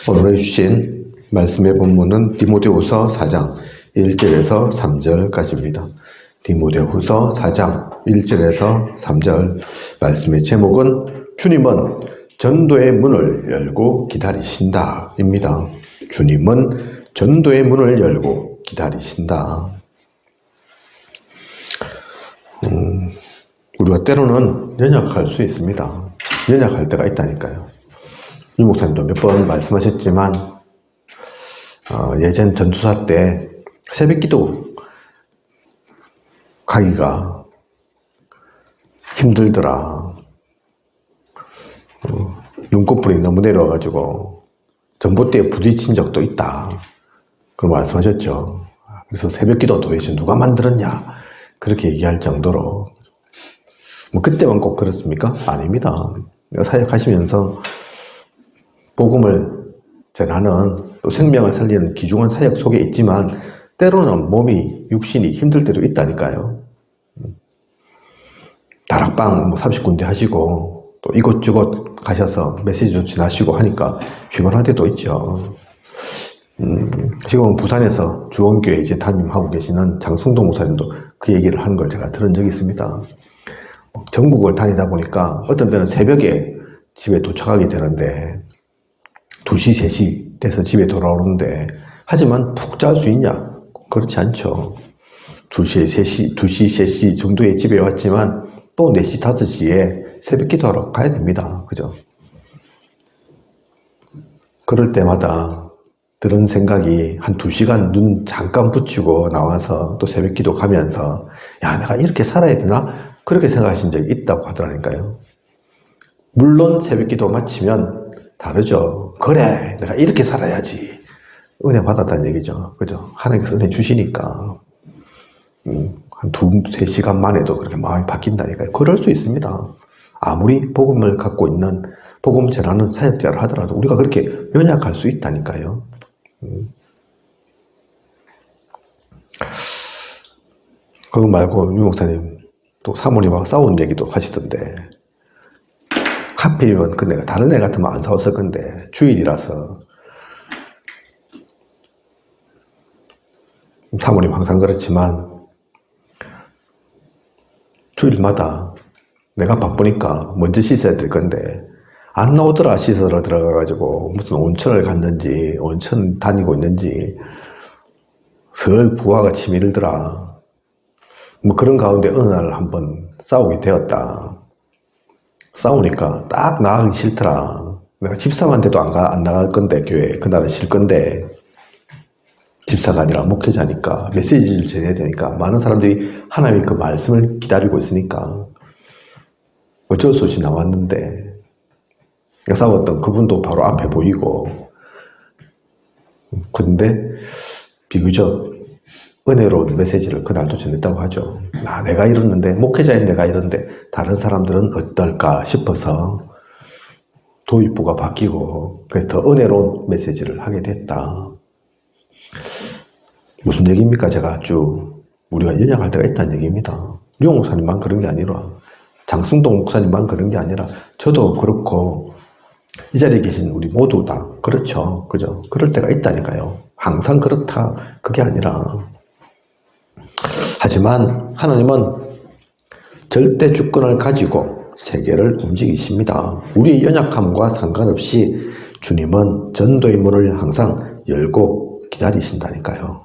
오늘 해주신 말씀의 본문은 디모데후서 4장 1절에서 3절까지입니다. 디모데후서 4장 1절에서 3절 말씀의 제목은 주님은 전도의 문을 열고 기다리신다 입니다. 주님은 전도의 문을 열고 기다리신다. 우리가 때로는 연약할 수 있습니다. 연약할 때가 있다니까요. 유 목사님도 몇 번 말씀하셨지만 예전 전투사 때 새벽기도 가기가 힘들더라. 눈꺼풀이 너무 내려와가지고 전봇대에 부딪힌 적도 있다. 그런 말씀하셨죠. 그래서 새벽기도 도대체 누가 만들었냐 그렇게 얘기할 정도로 뭐 그때만 꼭 그렇습니까? 아닙니다. 사역하시면서 복음을 전하는 또 생명을 살리는 귀중한 사역 속에 있지만 때로는 몸이 육신이 힘들 때도 있다니까요. 다락방 30군데 하시고 또 이곳저곳 가셔서 메시지도 전하시고 하니까 피곤할 때도 있죠. 지금 부산에서 주원교회 이제 담임하고 계시는 장성동 목사님도 그 얘기를 하는 걸 제가 들은 적이 있습니다. 전국을 다니다 보니까 어떤 때는 새벽에 집에 도착하게 되는데 2시, 3시 돼서 집에 돌아오는데 하지만 푹 잘 수 있냐? 그렇지 않죠. 2시, 3시 정도에 집에 왔지만 또 4시, 5시에 새벽 기도하러 가야 됩니다. 그죠? 그럴 때마다 들은 생각이 한 2시간 눈 잠깐 붙이고 나와서 또 새벽 기도 가면서 야, 내가 이렇게 살아야 되나? 그렇게 생각하신 적이 있다고 하더라니까요. 물론 새벽 기도 마치면 다르죠. 그래, 내가 이렇게 살아야지. 은혜 받았다는 얘기죠. 그죠? 하나님께서 은혜 주시니까. 한 2-3시간 만에도 그렇게 마음이 바뀐다니까요. 그럴 수 있습니다. 아무리 복음을 갖고 있는, 복음 전하는 사역자를 하더라도 우리가 그렇게 연약할 수 있다니까요. 그거 말고 유 목사님 또 사모님하고 싸운 얘기도 하시던데 하필이면 그 내가 다른 애 같으면 안 싸웠을 건데 주일이라서 사모님 항상 그렇지만 주일마다 내가 바쁘니까 먼저 씻어야 될 건데 안 나오더라. 씻으러 들어가가지고 무슨 온천을 갔는지 온천 다니고 있는지 설 부하가 치밀더라. 뭐 그런 가운데 어느 날 한번 싸우게 되었다. 싸우니까 딱 나가기 싫더라. 내가 집사한테도 안 나갈 건데 교회 그날은 쉴 건데 집사가 아니라 목회자니까 메시지를 전해야 되니까 많은 사람들이 하나님의 그 말씀을 기다리고 있으니까 어쩔 수 없이 나왔는데 싸웠던 그분도 바로 앞에 보이고 그런데 비교적 은혜로운 메시지를 그날도 전했다고 하죠. 내가 이랬는데 목회자인 내가 이런데 다른 사람들은 어떨까 싶어서 도입부가 바뀌고 그래서 더 은혜로운 메시지를 하게 됐다. 무슨 얘기입니까? 제가 우리가 연약할 때가 있다는 얘기입니다. 류홍 목사님만 그런 게 아니라 장승동 목사님만 그런 게 아니라 저도 그렇고 이 자리에 계신 우리 모두 다 그렇죠. 그죠? 그럴 때가 있다니까요. 항상 그렇다 그게 아니라 하지만 하나님은 절대 주권을 가지고 세계를 움직이십니다. 우리의 연약함과 상관없이 주님은 전도의 문을 항상 열고 기다리신다니까요.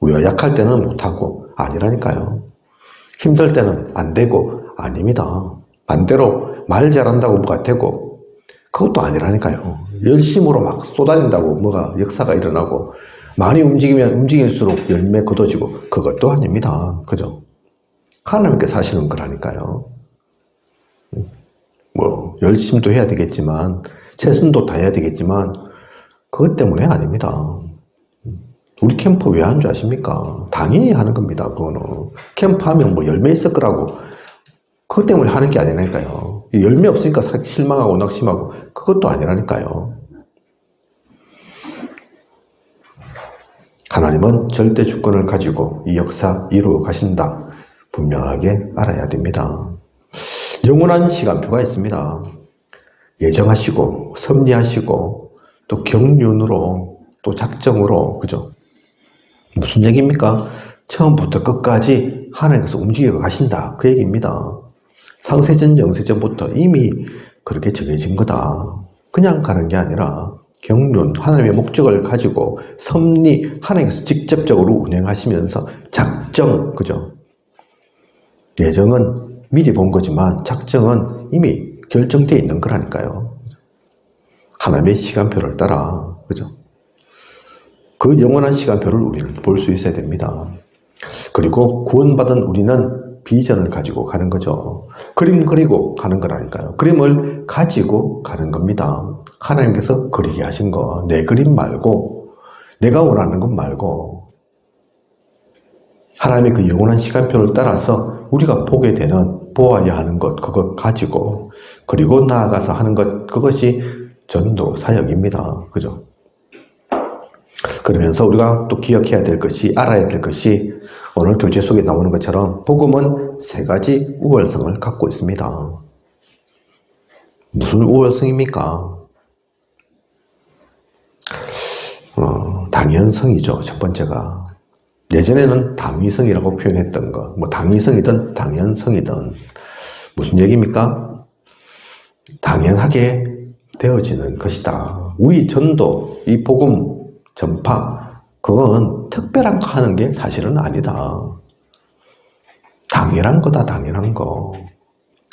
우리가 약할 때는 못하고 아니라니까요. 힘들 때는 안 되고 아닙니다. 반대로 말 잘한다고 뭐가 되고 그것도 아니라니까요. 열심으로 막 쏟아낸다고 뭐가 역사가 일어나고 많이 움직이면 움직일수록 열매 거둬지고 그것도 아닙니다. 그죠? 하나님께서 하시는 거라니까요. 뭐 열심도 해야 되겠지만 최선도 다해야 되겠지만 그것 때문에 아닙니다. 우리 캠프 왜 하는 줄 아십니까? 당연히 하는 겁니다. 그거는 캠프하면 뭐 열매 있을 거라고 그것 때문에 하는 게 아니라니까요. 열매 없으니까 실망하고 낙심하고 그것도 아니라니까요. 하나님은 절대 주권을 가지고 이 역사 이루어 가신다. 분명하게 알아야 됩니다. 영원한 시간표가 있습니다. 예정하시고 섭리하시고 또 경륜으로, 또 작정으로, 그죠? 무슨 얘기입니까? 처음부터 끝까지 하나님께서 움직여 가신다. 그 얘기입니다. 상세전, 영세전부터 이미 그렇게 정해진 거다. 그냥 가는 게 아니라 경륜, 하나님의 목적을 가지고 섭리, 하나님께서 직접적으로 운행하시면서 작정, 그죠? 예정은 미리 본 거지만 작정은 이미 결정되어 있는 거라니까요. 하나님의 시간표를 따라, 그죠? 그 영원한 시간표를 우리는 볼 수 있어야 됩니다. 그리고 구원받은 우리는 비전을 가지고 가는 거죠. 그림 그리고 가는 거라니까요. 그림을 가지고 가는 겁니다. 하나님께서 그리게 하신 거, 내 그림 말고, 내가 원하는 것 말고, 하나님의 그 영원한 시간표를 따라서 우리가 보게 되는, 보아야 하는 것, 그것 가지고, 그리고 나아가서 하는 것, 그것이 전도 사역입니다. 그죠? 그러면서 우리가 또 기억해야 될 것이, 알아야 될 것이, 오늘 교재 속에 나오는 것처럼 복음은 세 가지 우월성을 갖고 있습니다. 무슨 우월성입니까? 당연성이죠. 첫 번째가. 예전에는 당위성이라고 표현했던 거, 뭐 당위성이든 당연성이든 무슨 얘기입니까? 당연하게 되어지는 것이다. 우리 전도, 이 복음 전파, 그건 특별한 거 하는 게 사실은 아니다. 당연한 거다, 당연한 거.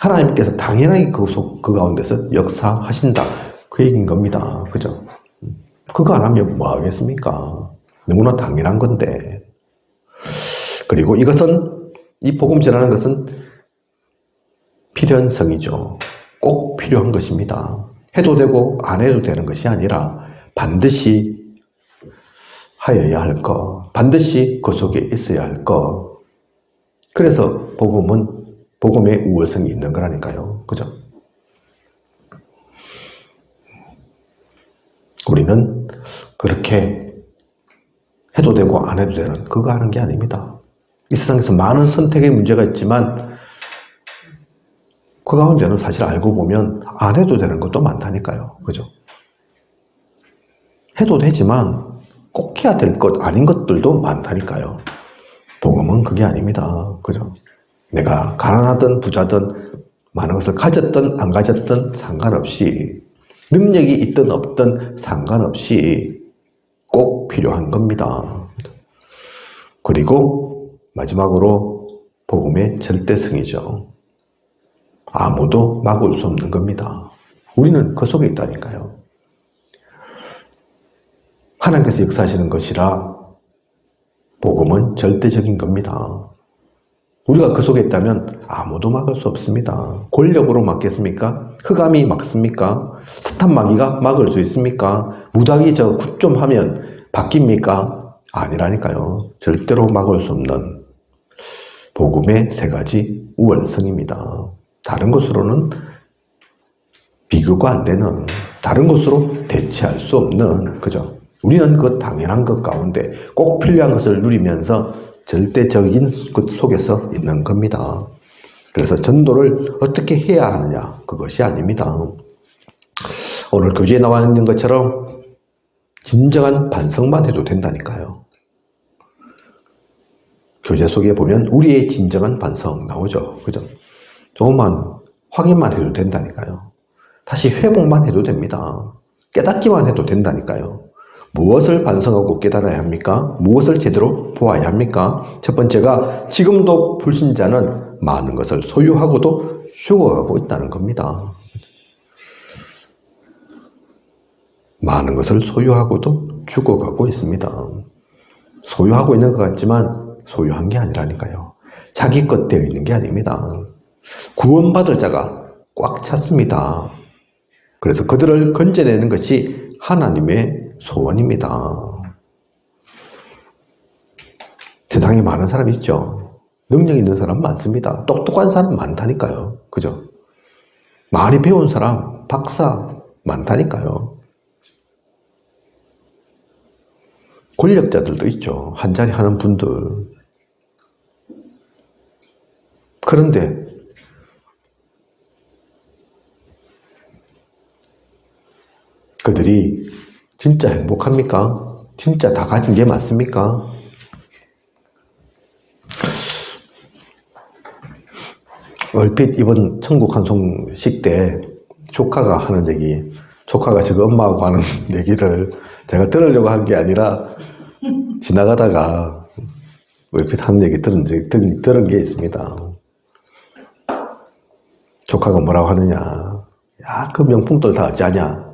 하나님께서 당연하게 그 가운데서 역사하신다. 그 얘기인 겁니다. 그죠? 그거 안 하면 뭐 하겠습니까? 너무나 당연한 건데. 그리고 이것은, 이 복음 전하는 것은 필연성이죠. 꼭 필요한 것입니다. 해도 되고 안 해도 되는 것이 아니라 반드시 하여야 할 것, 반드시 그 속에 있어야 할 것. 그래서 복음의 우월성이 있는 거라니까요. 그죠? 우리는 그렇게 해도 되고 안 해도 되는 그거 하는 게 아닙니다. 이 세상에서 많은 선택의 문제가 있지만 그 가운데는 사실 알고 보면 안 해도 되는 것도 많다니까요. 그죠? 해도 되지만 꼭 해야 될 것 아닌 것들도 많다니까요. 복음은 그게 아닙니다. 그죠? 내가 가난하든 부자든 많은 것을 가졌든 안 가졌든 상관없이, 능력이 있든 없든 상관없이 꼭 필요한 겁니다. 그리고 마지막으로 복음의 절대성이죠. 아무도 막을 수 없는 겁니다. 우리는 그 속에 있다니까요. 하나님께서 역사하시는 것이라 복음은 절대적인 겁니다. 우리가 그 속에 있다면 아무도 막을 수 없습니다. 권력으로 막겠습니까? 흑암이 막습니까? 사탄 마귀가 막을 수 있습니까? 무당이 저 굿 좀 하면 바뀝니까? 아니라니까요. 절대로 막을 수 없는 복음의 세 가지 우월성입니다. 다른 것으로는 비교가 안 되는, 다른 것으로 대체할 수 없는, 그죠? 우리는 그 당연한 것 가운데 꼭 필요한 것을 누리면서 절대적인 것 속에서 있는 겁니다. 그래서 전도를 어떻게 해야 하느냐, 그것이 아닙니다. 오늘 교재에 나와 있는 것처럼 진정한 반성만 해도 된다니까요. 교재 속에 보면 우리의 진정한 반성 나오죠. 그죠? 조금만 확인만 해도 된다니까요. 다시 회복만 해도 됩니다. 깨닫기만 해도 된다니까요. 무엇을 반성하고 깨달아야 합니까? 무엇을 제대로 보아야 합니까? 첫 번째가 지금도 불신자는 많은 것을 소유하고도 죽어가고 있다는 겁니다. 많은 것을 소유하고도 죽어가고 있습니다. 소유하고 있는 것 같지만 소유한 게 아니라니까요. 자기 것 되어 있는 게 아닙니다. 구원받을 자가 꽉 찼습니다. 그래서 그들을 건져내는 것이 하나님의 소원입니다. 세상에 많은 사람이 있죠. 능력 있는 사람 많습니다. 똑똑한 사람 많다니까요. 그죠? 많이 배운 사람, 박사 많다니까요. 권력자들도 있죠. 한 자리 하는 분들. 그런데 그들이 진짜 행복합니까? 진짜 다 가진 게 맞습니까? 얼핏 이번 천국 환송식 때 조카가 하는 얘기, 조카가 지금 엄마하고 하는 얘기를 제가 들으려고 한 게 아니라 지나가다가 얼핏 하는 얘기 들은 게 있습니다. 조카가 뭐라고 하느냐. 야, 그 명품들 다 어쩌냐.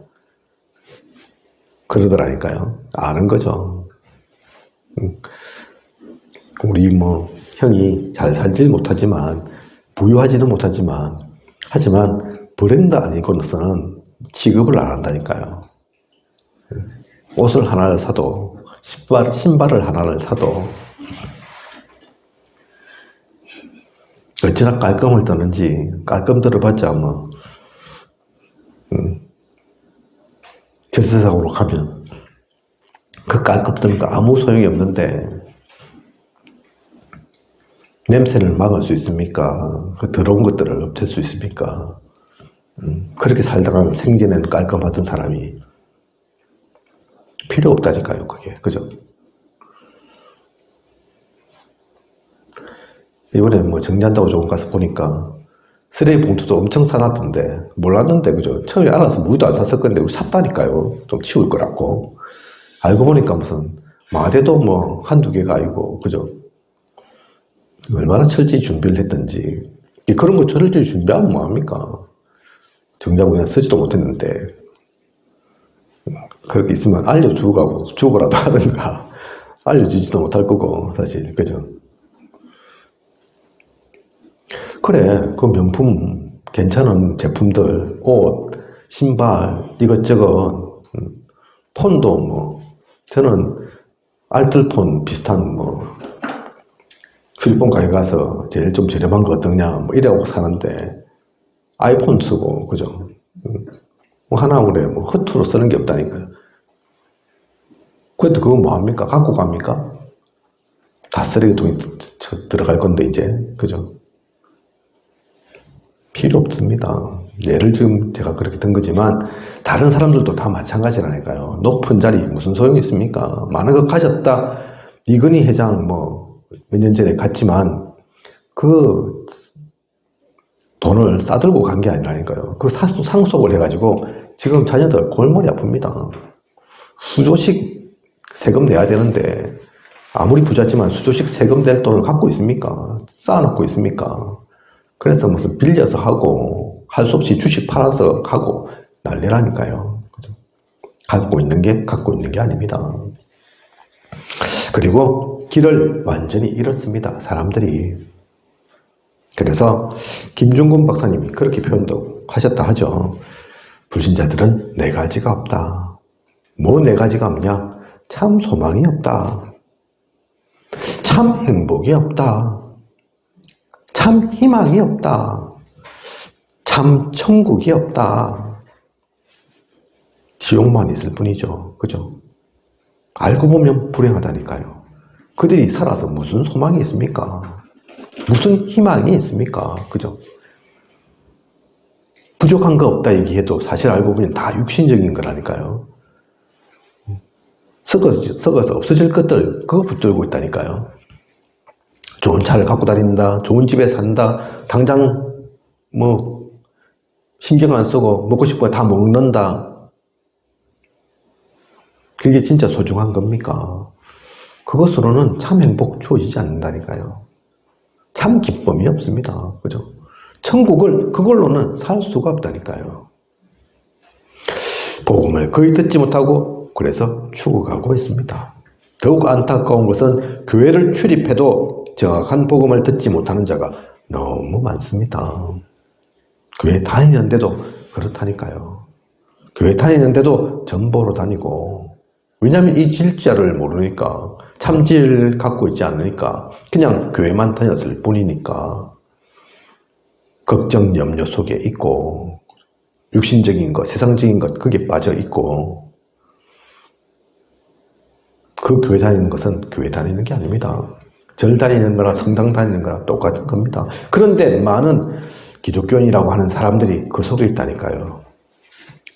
그러더라니까요. 아는 거죠. 우리 형이 잘 살지 못하지만, 부유하지도 못하지만, 하지만 브랜드 아니고는 취급을 안 한다니까요. 옷을 하나를 사도, 신발을 하나를 사도, 어찌나 깔끔을 떠는지, 깔끔 들어봤자 저 세상으로 가면 그 깔끔 뜨는 거 아무 소용이 없는데 냄새를 막을 수 있습니까? 그 더러운 것들을 없앨 수 있습니까? 그렇게 살다가 생기는 깔끔하던 사람이 필요 없다니까요, 그게. 그죠? 이번에 정리한다고 조금 가서 보니까 쓰레기 봉투도 엄청 사놨던데 몰랐는데, 그죠? 처음에 알아서 무기도 안 샀을 건데 우리 샀다니까요. 좀 치울 거라고. 알고 보니까 무슨 마대도 한두 개가 아니고, 그죠? 얼마나 철저히 준비를 했던지. 그런 거 철저히 준비하면 뭐합니까? 정작 그냥 쓰지도 못했는데 그렇게 있으면 알려주고 주고라도 하든가. 알려주지도 못할 거고 사실. 그죠? 그래, 그 명품 괜찮은 제품들, 옷, 신발, 이것저것, 폰도 저는 알뜰폰 비슷한 휴대폰 가게 가서 제일 좀 저렴한 거 어떠냐 이래갖고 사는데 아이폰 쓰고, 그죠? 하나 그래 허투루 쓰는 게 없다니까요. 그래도 그거 뭐합니까? 갖고 갑니까? 다 쓰레기통에 들어갈 건데 이제, 그죠? 필요 없습니다. 예를 지금 제가 그렇게 든 거지만 다른 사람들도 다 마찬가지라니까요. 높은 자리 무슨 소용이 있습니까? 많은 거 가졌다. 이건희 회장 몇 년 전에 갔지만 그 돈을 싸들고 간 게 아니라니까요. 그 상속을 해가지고 지금 자녀들 골머리 아픕니다. 수조씩 세금 내야 되는데 아무리 부자지만 수조씩 세금 낼 돈을 갖고 있습니까? 쌓아놓고 있습니까? 그래서 무슨 빌려서 하고 할 수 없이 주식 팔아서 가고 난리라니까요. 그죠? 갖고 있는 게 아닙니다. 그리고 길을 완전히 잃었습니다. 사람들이. 그래서 김중근 박사님이 그렇게 표현도 하셨다 하죠. 불신자들은 네 가지가 없다. 네 가지가 없냐? 참 소망이 없다. 참 행복이 없다. 참 희망이 없다. 참 천국이 없다. 지옥만 있을 뿐이죠. 그죠? 알고 보면 불행하다니까요. 그들이 살아서 무슨 소망이 있습니까? 무슨 희망이 있습니까? 그죠? 부족한 거 없다 얘기해도 사실 알고 보면 다 육신적인 거라니까요. 썩어서 없어질 것들 그거 붙들고 있다니까요. 좋은 차를 갖고 다닌다, 좋은 집에 산다, 당장 신경 안 쓰고 먹고 싶은 거 다 먹는다. 그게 진짜 소중한 겁니까? 그것으로는 참 행복 주어지지 않는다니까요. 참 기쁨이 없습니다. 그죠? 천국을 그걸로는 살 수가 없다니까요. 복음을 거의 듣지 못하고 그래서 죽어가고 있습니다. 더욱 안타까운 것은 교회를 출입해도 정확한 복음을 듣지 못하는 자가 너무 많습니다. 교회 다니는데도 그렇다니까요. 교회 다니는데도 전보로 다니고, 왜냐하면 이 진짜를 모르니까, 참지를 갖고 있지 않으니까 그냥 교회만 다녔을 뿐이니까 걱정 염려 속에 있고 육신적인 것, 세상적인 것 거기에 빠져 있고, 그 교회 다니는 것은 교회 다니는 게 아닙니다. 절 다니는 거나 성당 다니는 거나 똑같은 겁니다. 그런데 많은 기독교인이라고 하는 사람들이 그 속에 있다니까요.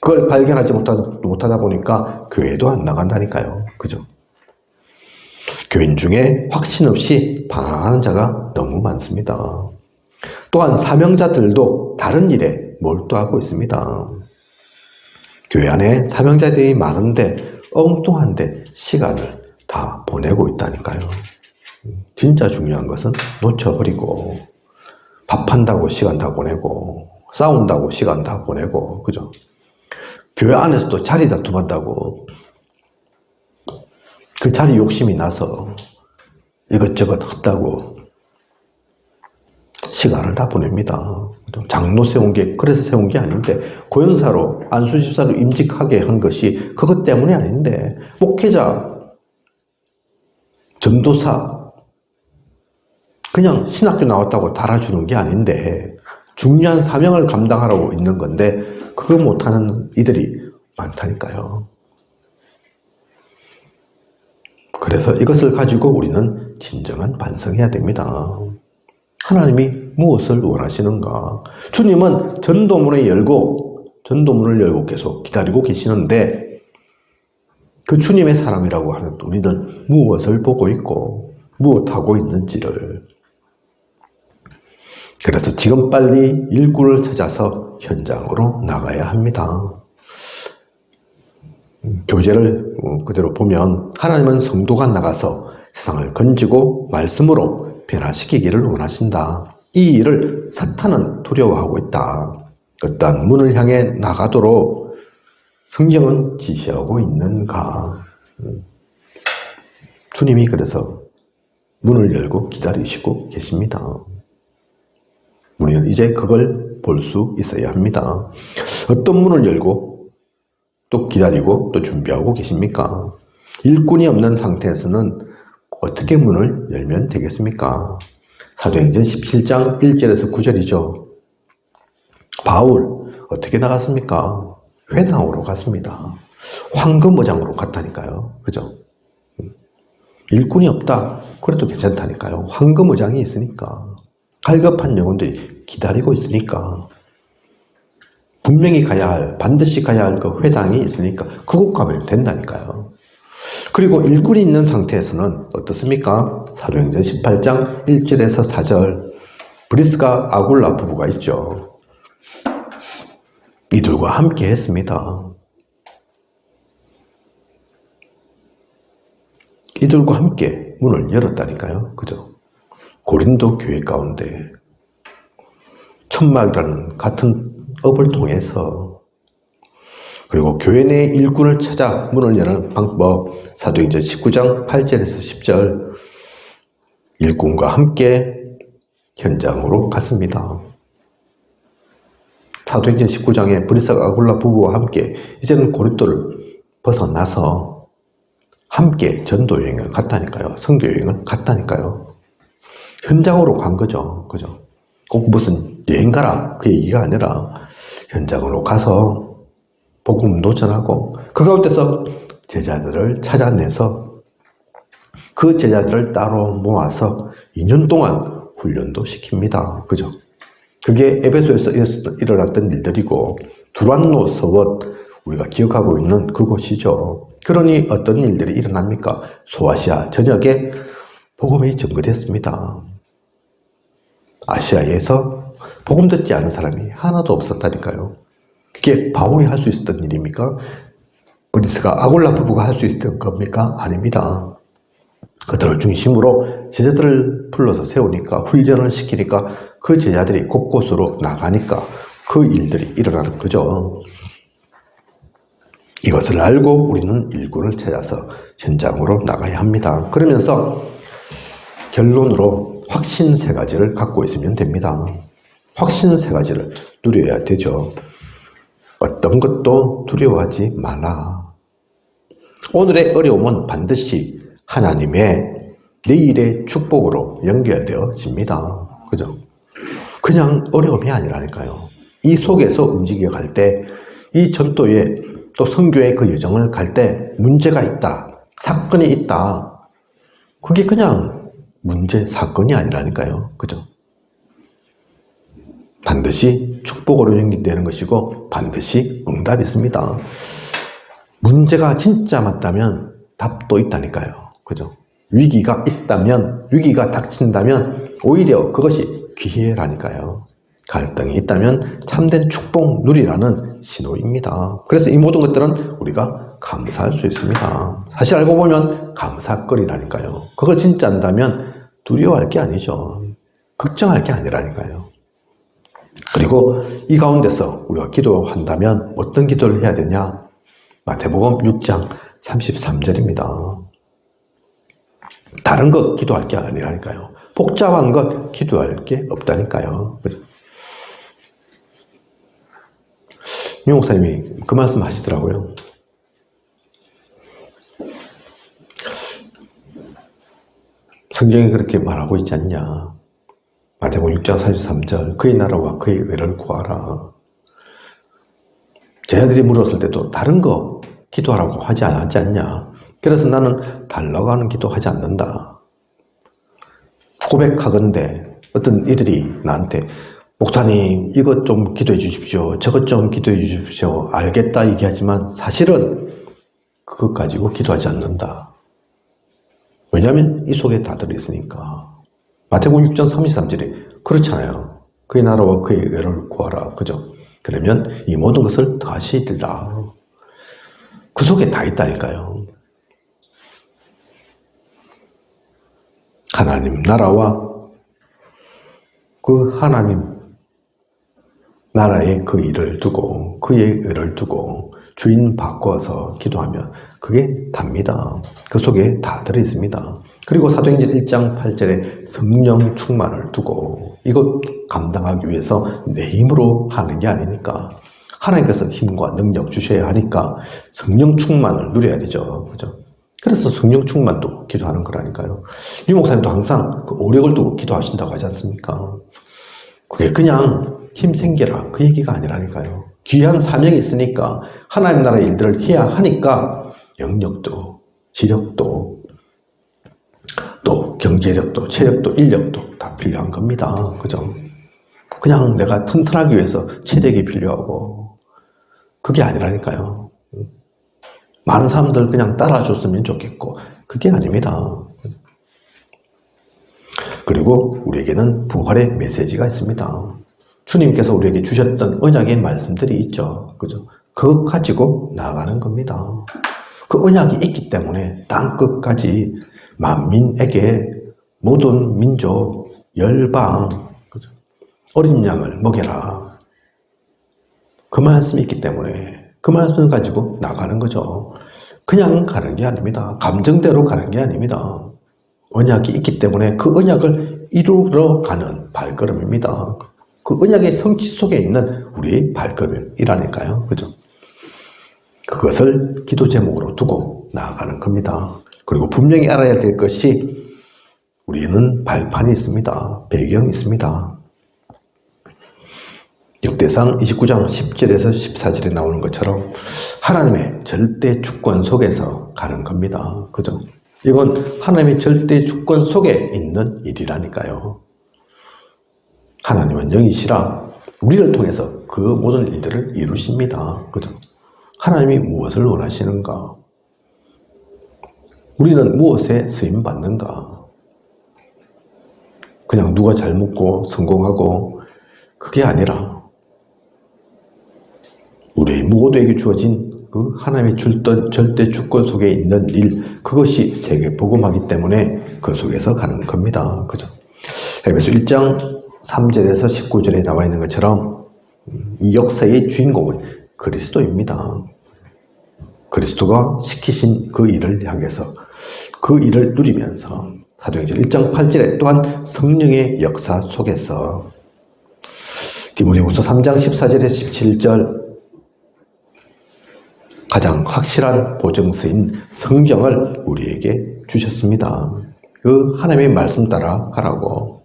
그걸 발견하지 못하다 보니까 교회도 안 나간다니까요. 그죠? 교인 중에 확신 없이 방황하는 자가 너무 많습니다. 또한 사명자들도 다른 일에 몰두하고 있습니다. 교회 안에 사명자들이 많은데 엉뚱한데 시간을 다 보내고 있다니까요. 진짜 중요한 것은 놓쳐버리고, 밥한다고 시간 다 보내고, 싸운다고 시간 다 보내고, 그죠? 교회 안에서도 자리 다툼한다고 그 자리 욕심이 나서 이것저것 했다고 시간을 다 보냅니다. 장로 세운 게 그래서 세운 게 아닌데, 고연사로 안수집사로 임직하게 한 것이 그것 때문이 아닌데, 목회자, 전도사 그냥 신학교 나왔다고 달아주는 게 아닌데, 중요한 사명을 감당하라고 있는 건데 그거 못하는 이들이 많다니까요. 그래서 이것을 가지고 우리는 진정한 반성해야 됩니다. 하나님이 무엇을 원하시는가? 주님은 전도문을 열고 계속 기다리고 계시는데, 그 주님의 사람이라고 하는 우리는 무엇을 보고 있고 무엇하고 있는지를, 그래서 지금 빨리 일꾼을 찾아서 현장으로 나가야 합니다. 교재를 그대로 보면 하나님은 성도가 나가서 세상을 건지고 말씀으로 변화시키기를 원하신다. 이 일을 사탄은 두려워하고 있다. 어떠한 문을 향해 나가도록 성경은 지시하고 있는가? 주님이 그래서 문을 열고 기다리시고 계십니다. 우리는 이제 그걸 볼 수 있어야 합니다. 어떤 문을 열고 또 기다리고 또 준비하고 계십니까? 일꾼이 없는 상태에서는 어떻게 문을 열면 되겠습니까? 사도행전 17장 1절에서 9절이죠. 바울 어떻게 나갔습니까? 회당으로 갔습니다. 황금어장으로 갔다니까요. 그죠? 일꾼이 없다. 그래도 괜찮다니까요. 황금어장이 있으니까. 갈급한 영혼들이 기다리고 있으니까. 분명히 반드시 가야 할 그 회당이 있으니까 그곳 가면 된다니까요. 그리고 일꾼이 있는 상태에서는 어떻습니까? 사도행전 18장 1절에서 4절, 브리스가 아굴라 부부가 있죠. 이들과 함께 했습니다. 이들과 함께 문을 열었다니까요. 그죠? 고린도 교회 가운데 천막이라는 같은 업을 통해서, 그리고 교회 내 일꾼을 찾아 문을 여는 방법, 사도행전 19장 8절에서 10절, 일꾼과 함께 현장으로 갔습니다. 사도행전 19장에 브리스가 아굴라 부부와 함께 이제는 고린도를 벗어나서 함께 전도 여행을 갔다니까요. 선교 여행을 갔다니까요. 현장으로 간 거죠. 그죠? 꼭 무슨 여행 가라 그 얘기가 아니라 현장으로 가서 복음도 전하고, 그 가운데서 제자들을 찾아내서 그 제자들을 따로 모아서 2년 동안 훈련도 시킵니다. 그죠? 그게 에베소에서 일어났던 일들이고, 두란노 서원, 우리가 기억하고 있는 그곳이죠. 그러니 어떤 일들이 일어납니까? 소아시아 전역에 복음이 전거됐습니다. 아시아에서 복음 듣지 않은 사람이 하나도 없었다니까요. 그게 바울이 할 수 있었던 일입니까? 브리스가 아굴라 부부가 할 수 있었던 겁니까? 아닙니다. 그들을 중심으로 제자들을 불러서 세우니까, 훈련을 시키니까 그 제자들이 곳곳으로 나가니까 그 일들이 일어나는 거죠. 이것을 알고 우리는 일꾼을 찾아서 현장으로 나가야 합니다. 그러면서 결론으로 확신 3가지를 갖고 있으면 됩니다. 확신 3가지를 누려야 되죠. 어떤 것도 두려워하지 말라. 오늘의 어려움은 반드시 하나님의 내일의 축복으로 연결되어집니다. 그죠? 그냥 어려움이 아니라니까요. 이 속에서 움직여갈 때, 이 전도의 또 선교의 그 여정을 갈 때 문제가 있다, 사건이 있다, 그게 그냥 문제, 사건이 아니라니까요. 그죠? 반드시 축복으로 연결되는 것이고 반드시 응답이 있습니다. 문제가 진짜 맞다면 답도 있다니까요. 그죠? 위기가 있다면, 위기가 닥친다면 오히려 그것이 기회라니까요. 갈등이 있다면 참된 축복 누리라는 신호입니다. 그래서 이 모든 것들은 우리가 감사할 수 있습니다. 사실 알고 보면 감사거리라니까요. 그걸 진짜 안다면 두려워할 게 아니죠. 걱정할 게 아니라니까요. 그리고 이 가운데서 우리가 기도한다면 어떤 기도를 해야 되냐? 마태복음 6장 33절입니다. 다른 것 기도할 게 아니라니까요. 복잡한 것 기도할 게 없다니까요. 유 목사님이 그 말씀 하시더라고요. 성경이 그렇게 말하고 있지 않냐. 마태복음 6장 33절 그의 나라와 그의 의를 구하라. 제 아들이 물었을 때도 다른 거 기도하라고 하지 않냐. 그래서 나는 달라고 하는 기도 하지 않는다. 고백하건대 어떤 이들이 나한테 목사님 이것 좀 기도해 주십시오. 저것 좀 기도해 주십시오. 알겠다 얘기하지만 사실은 그것 가지고 기도하지 않는다. 왜냐하면 이 속에 다 들어있으니까. 마태복음 6장 33절에 그렇잖아요. 그의 나라와 그의 의를 구하라. 그죠? 그러면 이 모든 것을 더하시리라. 그 속에 다 있다니까요. 하나님 나라와 그 하나님 나라의 그 일을 두고 그의 의를 두고 주인 바꿔서 기도하면 그게 답니다. 그 속에 다 들어있습니다. 그리고 사도행전 1장 8절에 성령 충만을 두고 이것 감당하기 위해서 내 힘으로 하는 게 아니니까 하나님께서 힘과 능력 주셔야 하니까 성령 충만을 누려야 되죠. 그죠? 그래서 성령 충만도 기도하는 거라니까요. 유 목사님도 항상 그 오력을 두고 기도하신다고 하지 않습니까? 그게 그냥 힘생겨라 그 얘기가 아니라니까요. 귀한 사명이 있으니까 하나님 나라의 일들을 해야 하니까 영역도 지력도 또 경제력도 체력도 인력도 다 필요한 겁니다. 그죠? 그냥 내가 튼튼하기 위해서 체력이 필요하고 그게 아니라니까요. 많은 사람들 그냥 따라줬으면 좋겠고 그게 아닙니다. 그리고 우리에게는 부활의 메시지가 있습니다. 주님께서 우리에게 주셨던 언약의 말씀들이 있죠. 그죠? 그것 가지고 나아가는 겁니다. 그 언약이 있기 때문에 땅 끝까지 만민에게 모든 민족, 열방, 그죠? 어린 양을 먹여라. 그 말씀이 있기 때문에 그 말씀을 가지고 나가는 거죠. 그냥 가는 게 아닙니다. 감정대로 가는 게 아닙니다. 언약이 있기 때문에 그 언약을 이루러 가는 발걸음입니다. 그 언약의 성취 속에 있는 우리의 발걸음이라니까요. 그죠? 그것을 기도 제목으로 두고 나아가는 겁니다. 그리고 분명히 알아야 될 것이 우리는 발판이 있습니다. 배경이 있습니다. 역대상 29장 10절에서 14절에 나오는 것처럼 하나님의 절대 주권 속에서 가는 겁니다. 그죠? 이건 하나님의 절대 주권 속에 있는 일이라니까요. 하나님은 영이시라 우리를 통해서 그 모든 일들을 이루십니다. 그죠? 하나님이 무엇을 원하시는가? 우리는 무엇에 쓰임받는가? 그냥 누가 잘 먹고 성공하고 그게 아니라 우리 모두에게 주어진 그 하나님이 줄던 절대 주권 속에 있는 일, 그것이 세계 복음하기 때문에 그 속에서 가는 겁니다. 그죠? 에베소 1장 3절에서 19절에 나와 있는 것처럼 이 역사의 주인공은 그리스도입니다. 그리스도가 시키신 그 일을 향해서 그 일을 누리면서 사도행전 1장 8절에 또한 성령의 역사 속에서 디모데후서 3장 14절에서 17절 가장 확실한 보증서인 성경을 우리에게 주셨습니다. 그 하나님의 말씀 따라 가라고.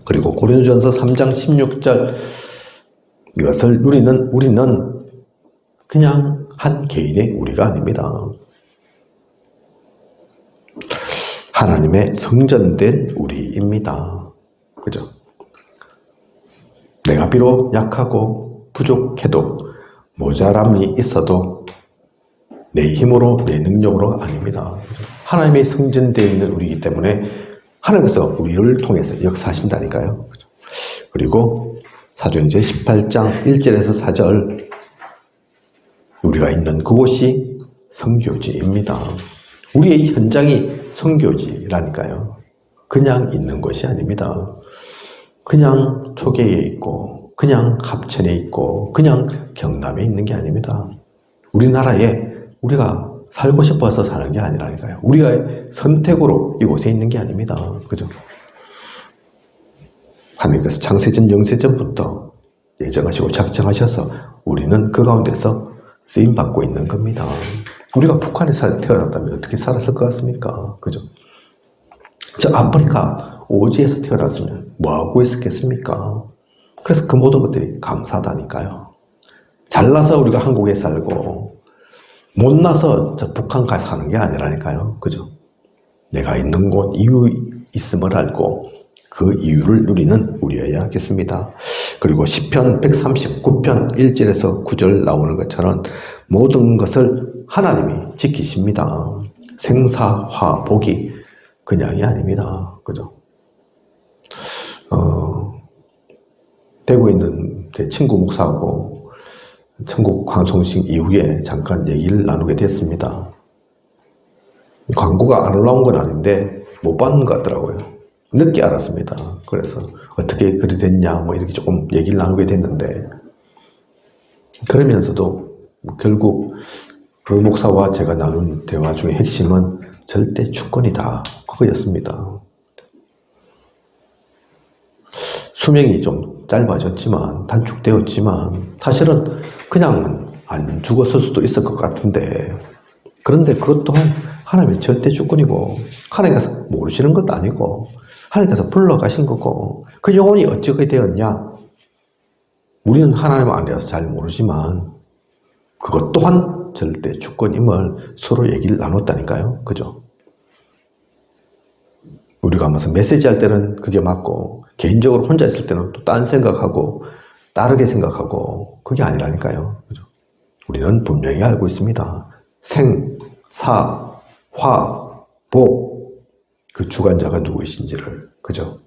그리고 고린도전서 3장 16절 이것을 누리는 우리는 그냥 한 개인의 우리가 아닙니다. 하나님의 성전된 우리입니다. 그죠? 내가 비록 약하고 부족해도 모자람이 있어도 내 힘으로 내 능력으로 아닙니다. 하나님의 성전되어 있는 우리이기 때문에 하나님께서 우리를 통해서 역사하신다니까요. 그리고 사도행전 18장 1절에서 4절 우리가 있는 그곳이 선교지입니다. 우리의 현장이 선교지라니까요. 그냥 있는 것이 아닙니다. 그냥 초계에 있고 그냥 합천에 있고 그냥 경남에 있는 게 아닙니다. 우리나라에 우리가 살고 싶어서 사는 게 아니라니까요. 우리가 선택으로 이곳에 있는 게 아닙니다. 그죠? 하나님께서 창세전 영세전부터 예정하시고 작정하셔서 우리는 그 가운데서 쓰임받고 있는 겁니다. 우리가 북한에서 태어났다면 어떻게 살았을 것 같습니까? 그죠? 저 아프리카 오지에서 태어났으면 뭐하고 있었겠습니까? 그래서 그 모든 것들이 감사하다니까요. 잘나서 우리가 한국에 살고 못나서 저 북한 가서 사는 게 아니라니까요. 그죠? 내가 있는 곳 이유 있음을 알고 그 이유를 누리는 우리여야겠습니다. 그리고 시편 139편 1절에서 9절 나오는 것처럼 모든 것을 하나님이 지키십니다. 생사, 화, 복이 그냥이 아닙니다. 그죠? 대구에 있는 제 친구 목사하고 천국 방송식 이후에 잠깐 얘기를 나누게 됐습니다. 광고가 안 올라온 건 아닌데 못 받는 것 같더라고요. 늦게 알았습니다. 그래서 어떻게 그리 됐냐 뭐 이렇게 조금 얘기를 나누게 됐는데 그러면서도 결국 그 목사와 제가 나눈 대화 중에 핵심은 절대 주권이다. 그거였습니다. 수명이 좀 짧아졌지만 단축되었지만 사실은 그냥 안 죽었을 수도 있을 것 같은데 그런데 그것 또한 하나님의 절대 주권이고 하나님께서 모르시는 것도 아니고 하나님께서 불러가신 거고 그 영혼이 어찌게 되었냐 우리는 하나님 안에서 잘 모르지만 그것 또한 절대 주권임을 서로 얘기를 나눴다니까요. 그죠? 우리가 무슨 메시지 할 때는 그게 맞고 개인적으로 혼자 있을 때는 또 딴 생각하고 다르게 생각하고 그게 아니라니까요. 그죠? 우리는 분명히 알고 있습니다. 생, 사, 화, 복, 그 주관자가 누구이신지를. 그죠?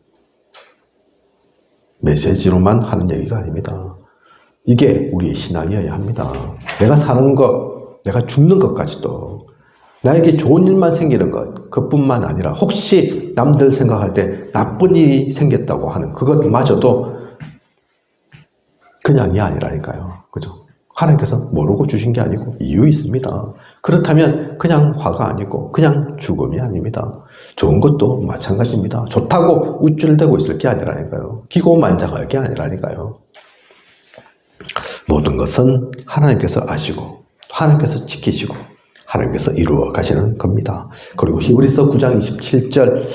메시지로만 하는 얘기가 아닙니다. 이게 우리의 신앙이어야 합니다. 내가 사는 것, 내가 죽는 것까지도 나에게 좋은 일만 생기는 것, 그뿐만 아니라 혹시 남들 생각할 때 나쁜 일이 생겼다고 하는 그것마저도 그냥이 아니라니까요. 그죠? 하나님께서 모르고 주신 게 아니고 이유 있습니다. 그렇다면 그냥 화가 아니고 그냥 죽음이 아닙니다. 좋은 것도 마찬가지입니다. 좋다고 우쭐대고 있을 게 아니라니까요. 기고만장할 게 아니라니까요. 모든 것은 하나님께서 아시고 하나님께서 지키시고 하나님께서 이루어 가시는 겁니다. 그리고 히브리서 9장 27절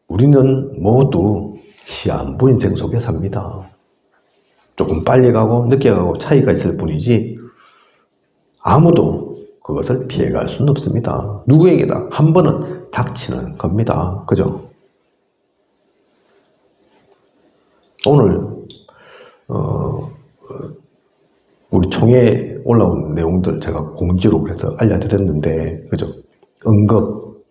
우리는 모두 시한부 인생 속에 삽니다. 조금 빨리 가고 늦게 가고 차이가 있을 뿐이지 아무도 그것을 피해갈 수는 없습니다. 누구에게나 한 번은 닥치는 겁니다. 그죠? 오늘 우리 총회에 올라온 내용들 제가 공지로 그래서 알려드렸는데 그죠? 응급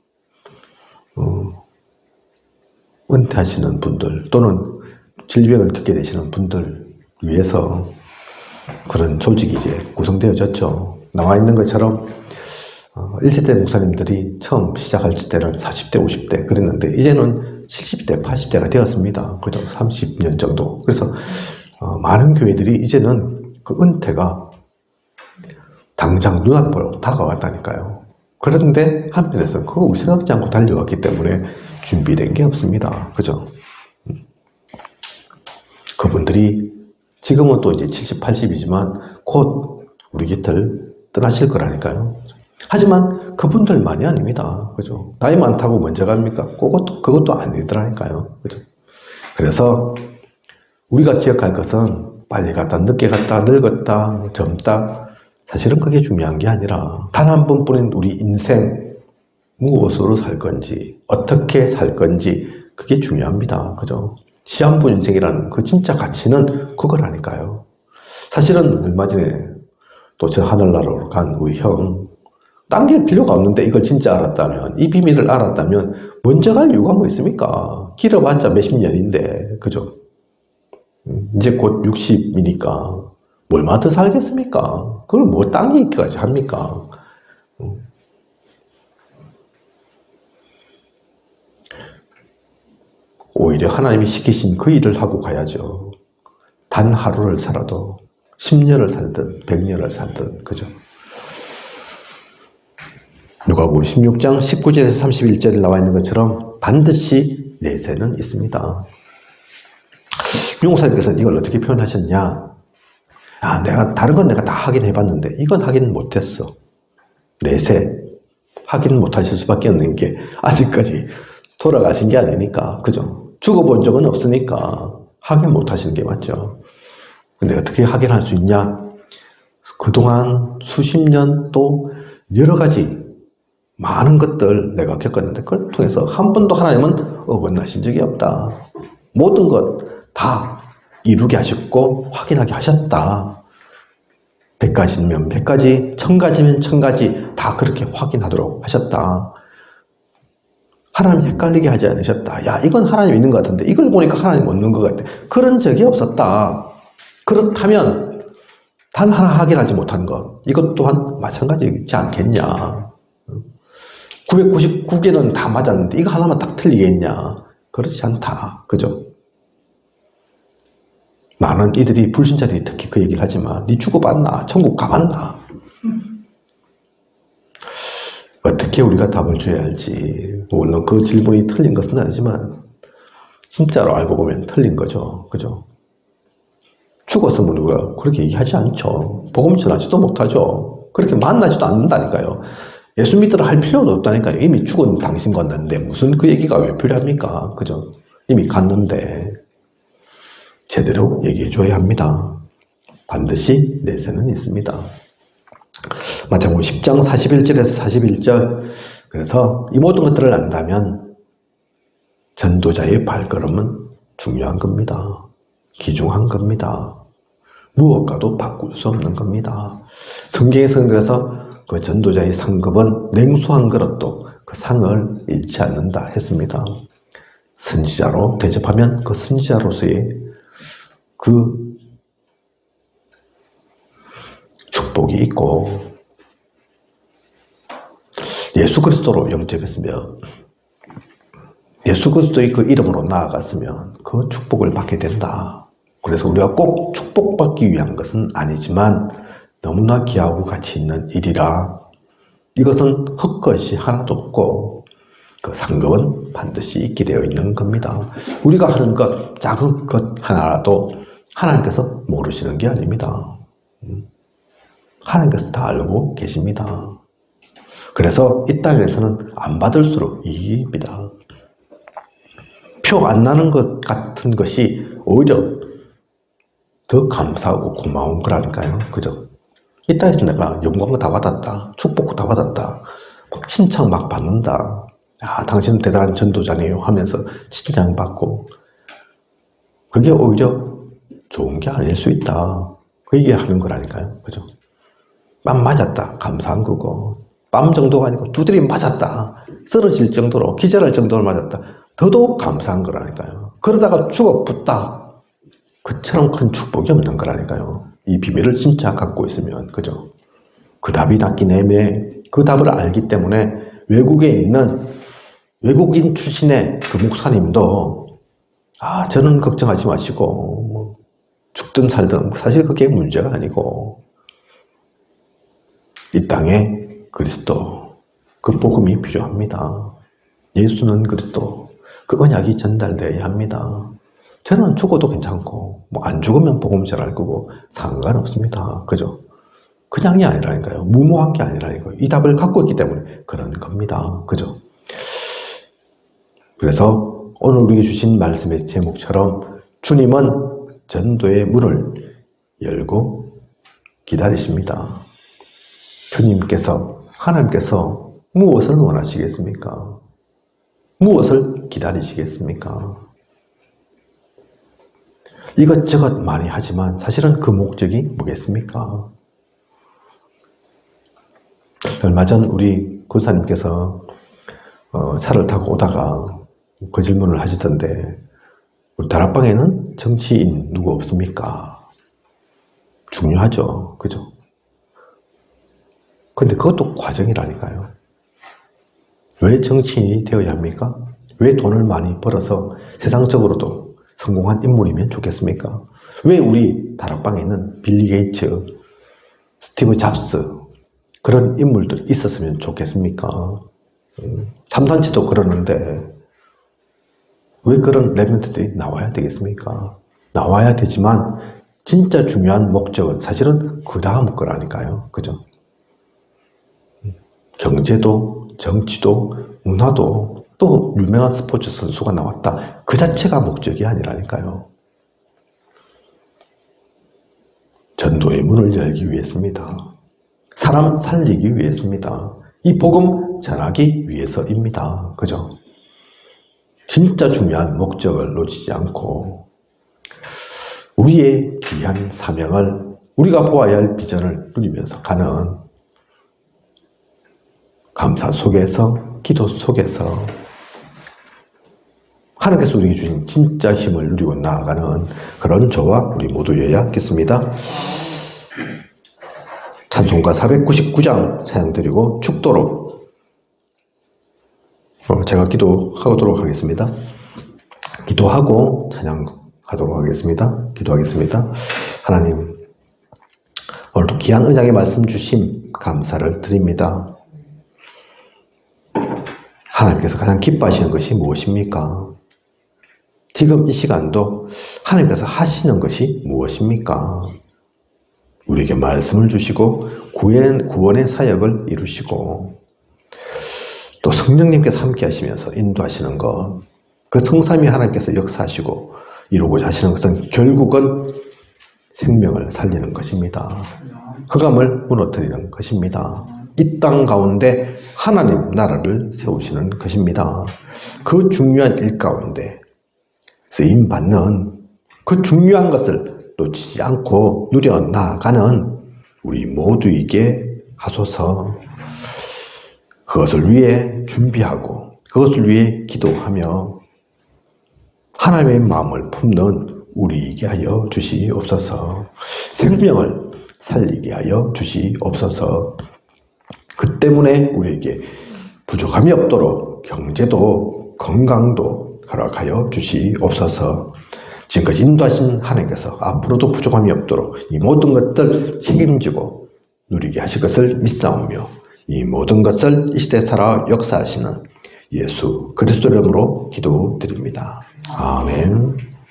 은퇴하시는 분들 또는 질병을 겪게 되시는 분들 위해서 그런 조직이 이제 구성되어졌죠. 나와 있는 것처럼 1세대 목사님들이 처음 시작할 때는 40대, 50대 그랬는데 이제는 70대, 80대가 되었습니다. 그죠? 30년 정도. 그래서 많은 교회들이 이제는 그 은퇴가 당장 눈앞으로 다가왔다니까요. 그런데 한편에서는 그거 생각지 않고 달려왔기 때문에 준비된 게 없습니다. 그죠? 그분들이 지금은 또 이제 70, 80이지만 곧 우리 곁을 떠나실 거라니까요. 하지만 그분들만이 아닙니다. 그죠? 나이 많다고 먼저 갑니까? 그것도 아니더라니까요. 그죠? 그래서 우리가 기억할 것은 빨리 갔다, 늦게 갔다, 늙었다, 젊다. 사실은 그게 중요한 게 아니라 단 한 번뿐인 우리 인생 무엇으로 살 건지, 어떻게 살 건지 그게 중요합니다. 그죠? 시한부 인생이라는 그 진짜 가치는 그거라니까요. 사실은 얼마 전에 또 저 하늘나라로 간 우리 형, 당길 필요가 없는데 이걸 진짜 알았다면, 이 비밀을 알았다면 먼저 갈 이유가 뭐 있습니까? 길어봤자 몇십 년인데, 그죠? 이제 곧 60이니까 얼마 더 살겠습니까? 그걸 뭐 당기기까지 합니까? 오히려 하나님이 시키신 그 일을 하고 가야죠. 단 하루를 살아도 10년을 살든 100년을 살든, 그죠? 누가복음 16장 19절에서 31절에 나와 있는 것처럼 반드시 내세는 있습니다. 용사님께서는 이걸 어떻게 표현하셨냐? 내가 다른 건 내가 다 확인해 봤는데 이건 확인 못했어. 내세 확인 못하실 수밖에 없는 게 아직까지 돌아가신 게 아니니까, 그죠? 죽어본 적은 없으니까 확인 못하시는 게 맞죠. 근데 어떻게 확인할 수 있냐? 그동안 수십 년 또 여러 가지 많은 것들 내가 겪었는데 그걸 통해서 한 번도 하나님은 어긋나신 적이 없다. 모든 것 다 이루게 하셨고 확인하게 하셨다. 100가지면 100가지, 1000가지면 1000가지 다 그렇게 확인하도록 하셨다. 하나님 헷갈리게 하지 않으셨다. 야, 이건 하나님 있는 것 같은데 이걸 보니까 하나님 없는 것 같아. 그런 적이 없었다. 그렇다면 단 하나 확인하지 못한 것, 이것 또한 마찬가지이지 않겠냐. 999개는 다 맞았는데 이거 하나만 딱 틀리겠냐. 그렇지 않다. 그죠? 많은 이들이, 불신자들이 특히 그 얘기를 하지만 니 죽어봤나? 천국 가봤나? 어떻게 우리가 답을 줘야 할지, 물론 그 질문이 틀린 것은 아니지만 진짜로 알고 보면 틀린 거죠. 그죠? 죽었으면 우리가 그렇게 얘기하지 않죠. 복음 전하지도 못하죠. 그렇게 만나지도 않는다니까요. 예수 믿으라 할 필요도 없다니까요. 이미 죽은 당신 건데 무슨 그 얘기가 왜 필요합니까? 그죠? 이미 갔는데 제대로 얘기해 줘야 합니다. 반드시 내세는 있습니다. 마태복음 10장 41절에서 41절. 그래서 이 모든 것들을 안다면 전도자의 발걸음은 중요한 겁니다. 귀중한 겁니다. 무엇과도 바꿀 수 없는 겁니다. 성경에서는 그래서 그 전도자의 상급은 냉수한 그릇도 그 상을 잃지 않는다 했습니다. 선지자로 대접하면 그 선지자로서의 그 축복이 있고, 예수 그리스도로 영접했으면, 예수 그리스도의 그 이름으로 나아갔으면 그 축복을 받게 된다. 그래서 우리가 꼭 축복받기 위한 것은 아니지만 너무나 귀하고 가치 있는 일이라 이것은 헛것이 하나도 없고 그 상급은 반드시 있게 되어 있는 겁니다. 우리가 하는 것, 작은 것 하나라도 하나님께서 모르시는 게 아닙니다. 하나님께서 다 알고 계십니다. 그래서 이 땅에서는 안 받을수록 이익입니다. 표 안 나는 것 같은 것이 오히려 더 감사하고 고마운 거라니까요. 그죠? 이 땅에서 내가 영광 다 받았다. 축복 다 받았다. 막 칭찬 막 받는다. 당신은 대단한 전도자네요 하면서 칭찬받고, 그게 오히려 좋은 게 아닐 수 있다. 그 얘기하는 거라니까요. 그죠? 뺨 맞았다. 감사한 거고. 뺨 정도가 아니고 두드림 맞았다. 쓰러질 정도로, 기절할 정도로 맞았다. 더더욱 감사한 거라니까요. 그러다가 죽어 붙다. 그처럼 큰 축복이 없는 거라니까요. 이 비밀을 진짜 갖고 있으면, 그죠? 그 답이 닿긴 애매해. 그 답을 알기 때문에 외국에 있는 외국인 출신의 그 목사님도 저는 걱정하지 마시고 뭐 죽든 살든 사실 그게 문제가 아니고 이 땅에 그리스도 그 복음이 필요합니다. 예수는 그리스도 그 언약이 전달되어야 합니다. 저는 죽어도 괜찮고 뭐 안 죽으면 복음 전할 거고 상관없습니다. 그죠? 그냥이 아니라니까요. 무모한 게 아니라니까요. 이 답을 갖고 있기 때문에 그런 겁니다. 그죠? 그래서 오늘 우리에게 주신 말씀의 제목처럼 주님은 전도의 문을 열고 기다리십니다. 주님께서, 하나님께서 무엇을 원하시겠습니까? 무엇을 기다리시겠습니까? 이것저것 많이 하지만 사실은 그 목적이 뭐겠습니까? 얼마 전 우리 군사님께서 차를 타고 오다가 그 질문을 하시던데, 우리 다락방에는 정치인 누구 없습니까? 중요하죠. 그죠? 근데 그것도 과정이라니까요. 왜 정치인이 되어야 합니까? 왜 돈을 많이 벌어서 세상적으로도 성공한 인물이면 좋겠습니까? 왜 우리 다락방에는 빌리 게이츠, 스티브 잡스 그런 인물들 있었으면 좋겠습니까? 3단체도 그러는데 왜 그런 레전드들이 나와야 되겠습니까? 나와야 되지만 진짜 중요한 목적은 사실은 그 다음 거라니까요. 그죠? 경제도, 정치도, 문화도, 또 유명한 스포츠 선수가 나왔다. 그 자체가 목적이 아니라니까요. 전도의 문을 열기 위해서입니다. 사람 살리기 위해서입니다. 이 복음 전하기 위해서입니다. 그죠? 진짜 중요한 목적을 놓치지 않고 우리의 귀한 사명을, 우리가 보아야 할 비전을 누리면서 가는 감사 속에서, 기도 속에서 하나님께서 우리에게 주신 진짜 힘을 누리고 나아가는 그런 저와 우리 모두여야겠습니다. 찬송가 499장 찬양드리고 축도로 제가 기도하도록 하겠습니다. 기도하고 찬양하도록 하겠습니다. 기도하겠습니다. 하나님, 오늘도 귀한 은약의 말씀 주심 감사를 드립니다. 하나님께서 가장 기뻐하시는 것이 무엇입니까? 지금 이 시간도 하나님께서 하시는 것이 무엇입니까? 우리에게 말씀을 주시고 구원의 사역을 이루시고 또 성령님께서 함께 하시면서 인도하시는 것, 그 성삼위 하나님께서 역사하시고 이루고자 하시는 것은 결국은 생명을 살리는 것입니다. 흑암을 무너뜨리는 것입니다. 이 땅 가운데 하나님 나라를 세우시는 것입니다. 그 중요한 일 가운데 쓰임받는 그 중요한 것을 놓치지 않고 누려나가는 우리 모두에게 하소서. 그것을 위해 준비하고 그것을 위해 기도하며 하나님의 마음을 품는 우리에게 하여 주시옵소서. 생명을 살리게 하여 주시옵소서. 그 때문에 우리에게 부족함이 없도록 경제도 건강도 허락하여 주시옵소서. 지금까지 인도하신 하나님께서 앞으로도 부족함이 없도록 이 모든 것들 책임지고 누리게 하실 것을 믿사오며 이 모든 것을 이 시대에 살아 역사하시는 예수 그리스도 이름으로 기도드립니다. 아멘.